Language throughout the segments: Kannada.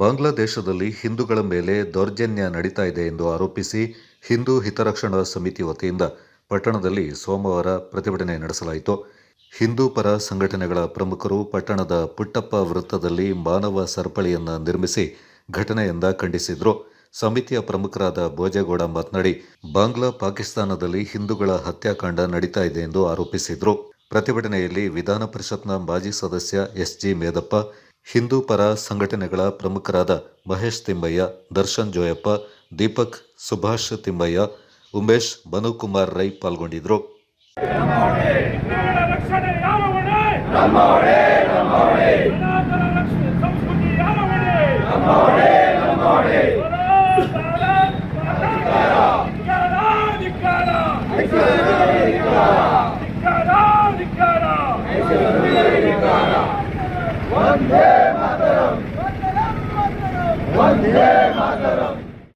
ಬಾಂಗ್ಲಾದೇಶದಲ್ಲಿ ಹಿಂದೂಗಳ ಮೇಲೆ ದೌರ್ಜನ್ಯ ನಡೀತಾ ಇದೆ ಎಂದು ಆರೋಪಿಸಿ ಹಿಂದೂ ಹಿತರಕ್ಷಣಾ ಸಮಿತಿ ವತಿಯಿಂದ ಪಟ್ಟಣದಲ್ಲಿ ಸೋಮವಾರ ಪ್ರತಿಭಟನೆ ನಡೆಸಲಾಯಿತು. ಹಿಂದೂ ಪರ ಸಂಘಟನೆಗಳ ಪ್ರಮುಖರು ಪಟ್ಟಣದ ಪುಟ್ಟಪ್ಪ ವೃತ್ತದಲ್ಲಿ ಮಾನವ ಸರಪಳಿಯನ್ನು ನಿರ್ಮಿಸಿ ಘಟನೆಯಿಂದ ಖಂಡಿಸಿದರು. ಸಮಿತಿಯ ಪ್ರಮುಖರಾದ ಭೋಜೇಗೌಡ ಮಾತನಾಡಿ, ಬಾಂಗ್ಲಾ ಪಾಕಿಸ್ತಾನದಲ್ಲಿ ಹಿಂದೂಗಳ ಹತ್ಯಾಕಾಂಡ ನಡೀತಾ ಇದೆ ಎಂದು ಆರೋಪಿಸಿದರು. ಪ್ರತಿಭಟನೆಯಲ್ಲಿ ವಿಧಾನ ಪರಿಷತ್ನ ಮಾಜಿ ಸದಸ್ಯ ಎಸ್.ಜಿ. ಮೇದಪ್ಪ, ಹಿಂದೂ ಪರ ಸಂಘಟನೆಗಳ ಪ್ರಮುಖರಾದ ಮಹೇಶ್ ತಿಮ್ಮಯ್ಯ, ದರ್ಶನ್ ಜೋಯಪ್ಪ, ದೀಪಕ್, ಸುಭಾಷ್ ತಿಮ್ಮಯ್ಯ, ಉಮೇಶ್, ಮನುಕುಮಾರ್ ರೈ ಪಾಲ್ಗೊಂಡಿದ್ದರು.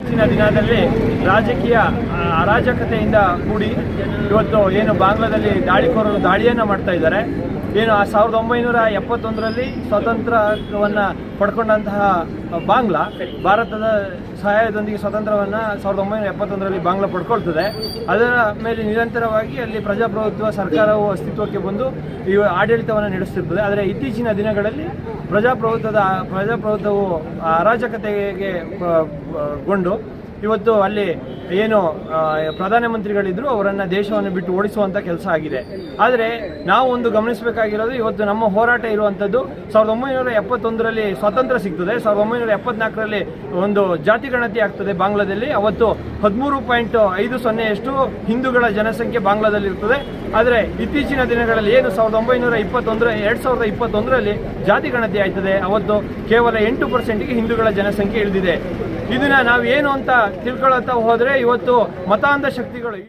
ಇತ್ತೀಚಿನ ದಿನದಲ್ಲಿ ರಾಜಕೀಯ ಅರಾಜಕತೆಯಿಂದ ಕೂಡಿ ಇವತ್ತು ಏನು ಬಾಂಗ್ಲಾದಲ್ಲಿ ದಾಳಿಕೋರರು ದಾಳಿಯನ್ನು ಮಾಡ್ತಾ ಇದ್ದಾರೆ. ಏನು 1971ರಲ್ಲಿ ಸ್ವಾತಂತ್ರ್ಯವನ್ನು ಪಡ್ಕೊಂಡಂತಹ ಬಾಂಗ್ಲಾ ಭಾರತದ ಸಹಾಯದೊಂದಿಗೆ ಸ್ವಾತಂತ್ರ್ಯವನ್ನು 1971ರಲ್ಲಿ ಬಾಂಗ್ಲಾ ಪಡ್ಕೊಳ್ತದೆ. ಅದರ ಮೇಲೆ ನಿರಂತರವಾಗಿ ಅಲ್ಲಿ ಪ್ರಜಾಪ್ರಭುತ್ವ ಸರ್ಕಾರವು ಅಸ್ತಿತ್ವಕ್ಕೆ ಬಂದು ಈ ಆಡಳಿತವನ್ನು ನಡೆಸುತ್ತಿರ್ತದೆ. ಆದರೆ ಇತ್ತೀಚಿನ ದಿನಗಳಲ್ಲಿ ಪ್ರಜಾಪ್ರಭುತ್ವವು ಅರಾಜಕತೆಗೆ ಗೊಂಡು ಇವತ್ತು ಅಲ್ಲಿ ಏನು ಪ್ರಧಾನಮಂತ್ರಿಗಳಿದ್ರು ಅವರನ್ನು ದೇಶವನ್ನು ಬಿಟ್ಟು ಓಡಿಸುವಂಥ ಕೆಲಸ ಆಗಿದೆ. ಆದರೆ ನಾವು ಒಂದು ಗಮನಿಸಬೇಕಾಗಿರೋದು, ಇವತ್ತು ನಮ್ಮ ಹೋರಾಟ ಇರುವಂಥದ್ದು 1971ರಲ್ಲಿ ಸ್ವಾತಂತ್ರ್ಯ ಸಿಗ್ತದೆ, 1974ರಲ್ಲಿ ಒಂದು ಜಾತಿ ಗಣತಿ ಆಗ್ತದೆ ಬಾಂಗ್ಲಾದಲ್ಲಿ. ಅವತ್ತು 13.50 ಹಿಂದೂಗಳ ಜನಸಂಖ್ಯೆ ಬಾಂಗ್ಲಾದಲ್ಲಿ ಇರ್ತದೆ. ಆದರೆ ಇತ್ತೀಚಿನ ದಿನಗಳಲ್ಲಿ ಏನು 2021ರಲ್ಲಿ ಜಾತಿ ಗಣತಿ ಆಯ್ತದೆ, ಅವತ್ತು ಕೇವಲ 8%ಗೆ ಹಿಂದೂಗಳ ಜನಸಂಖ್ಯೆ ಇಳಿದಿದೆ. ಇದನ್ನ ನಾವು ಏನು ಅಂತ ತಿಳ್ಕೊಳ್ಳುತ್ತಾ ಹೋದರೆ ಇವತ್ತು ಮತಾಂಧ ಶಕ್ತಿಗಳು